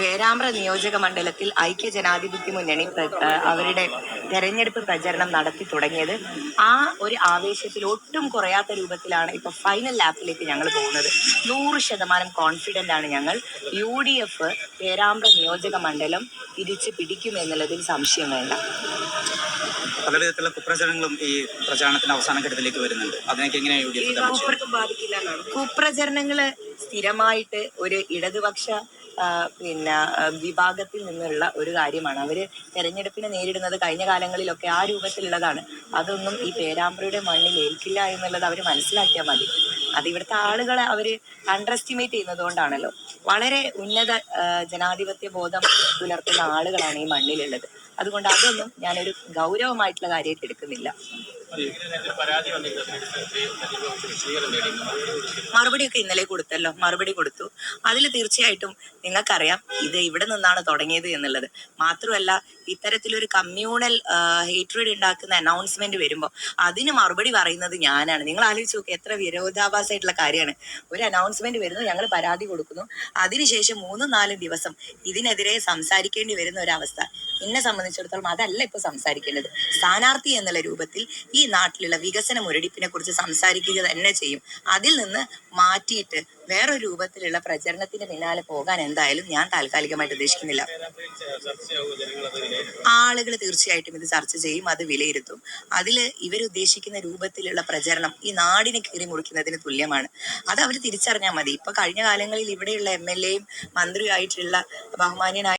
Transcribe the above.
പേരാമ്പ്ര നിയോജക മണ്ഡലത്തിൽ ഐക്യ ജനാധിപത്യ മുന്നണി അവരുടെ തെരഞ്ഞെടുപ്പ് പ്രചരണം നടത്തി തുടങ്ങിയത് ആ ഒരു ആവേശത്തിൽ ഒട്ടും കുറയാത്ത രൂപത്തിലാണ് ഇപ്പൊ ഫൈനൽ ലാപ്പിലേക്ക് ഞങ്ങൾ പോകുന്നത്. 100% കോൺഫിഡന്റ് ആണ് ഞങ്ങൾ. UDF പേരാമ്പ്ര നിയോജക മണ്ഡലം തിരിച്ചു പിടിക്കുമെന്നുള്ളതിൽ സംശയം വേണ്ട. പല വിധത്തിലുള്ള കുപ്രചരണങ്ങളും ഈ പ്രചാരണത്തിന്റെ അവസാന ഘട്ടത്തിലേക്ക് വരുന്നുണ്ട്. അതിനൊക്കെ എങ്ങനെയാണ് കുപ്രചരണങ്ങള് സ്ഥിരമായിട്ട് ഒരു ഇടതുപക്ഷ വിഭാഗത്തിൽ നിന്നുള്ള ഒരു കാര്യമാണ്. അവര് തെരഞ്ഞെടുപ്പിനെ നേരിടുന്നത് കഴിഞ്ഞ കാലങ്ങളിലൊക്കെ ആ രൂപത്തിലുള്ളതാണ്. അതൊന്നും ഈ പേരാമ്പ്രയുടെ മണ്ണിൽ ഏൽക്കില്ല എന്നുള്ളത് അവർ മനസ്സിലാക്കിയാൽ മതി. അത് ഇവിടുത്തെ ആളുകളെ അവര് അണ്ടർ എസ്റ്റിമേറ്റ് ചെയ്യുന്നത് കൊണ്ടാണല്ലോ. വളരെ ഉന്നത ജനാധിപത്യ ബോധം പുലർത്തുന്ന ആളുകളാണ് ഈ മണ്ണിലുള്ളത്. അതുകൊണ്ട് അതൊന്നും ഞാനൊരു ഗൗരവമായിട്ടുള്ള കാര്യമായിട്ട് എടുക്കുന്നില്ല. മറുപടിയൊക്കെ ഇന്നലെ കൊടുത്തല്ലോ, മറുപടി കൊടുത്തു. അതിൽ തീർച്ചയായിട്ടും നിങ്ങൾക്കറിയാം ഇത് ഇവിടെ നിന്നാണ് തുടങ്ങിയത് എന്നുള്ളത്. മാത്രമല്ല, ഇത്തരത്തിലൊരു കമ്മ്യൂണൽ ഹേറ്റ്രേഡ് ഉണ്ടാക്കുന്ന അനൗൺസ്മെന്റ് വരുമ്പോൾ അതിന് മറുപടി പറയുന്നത് ഞാനാണ്. നിങ്ങൾ ആലോചിച്ച് നോക്കുക, എത്ര വിരോധാഭാസമായിട്ടുള്ള കാര്യമാണ്. ഒരു അനൗൺസ്മെന്റ് വരുന്നു, ഞങ്ങൾ പരാതി കൊടുക്കുന്നു, അതിനുശേഷം 3-4 ദിവസം ഇതിനെതിരെ സംസാരിക്കേണ്ടി വരുന്ന ഒരവസ്ഥ. എന്നെ സംബന്ധിച്ചിടത്തോളം അതല്ല ഇപ്പൊ സംസാരിക്കേണ്ടത്. സ്ഥാനാർത്ഥി എന്നുള്ള രൂപത്തിൽ ഈ നാട്ടിലുള്ള വികസന മുരടിപ്പിനെ കുറിച്ച് സംസാരിക്കുക തന്നെ ചെയ്യും. അതിൽ നിന്ന് മാറ്റിയിട്ട് വേറൊരു രൂപത്തിലുള്ള പ്രചരണത്തിന് പിന്നാലെ പോകാൻ എന്തായാലും ഞാൻ താൽക്കാലികമായിട്ട് ഉദ്ദേശിക്കുന്നില്ല. ആളുകൾ തീർച്ചയായിട്ടും ഇത് ചർച്ച ചെയ്യും, അത് വിലയിരുത്തും. അതിൽ ഇവരുദ്ദേശിക്കുന്ന രൂപത്തിലുള്ള പ്രചരണം ഈ നാടിനെ കീറി മുറിക്കുന്നതിന് തുല്യമാണ്. അത് അവർ തിരിച്ചറിഞ്ഞാൽ മതി. ഇപ്പൊ കഴിഞ്ഞ കാലങ്ങളിൽ ഇവിടെയുള്ള MLA യും മന്ത്രിയായിട്ടുള്ള ബഹുമാന്യനായ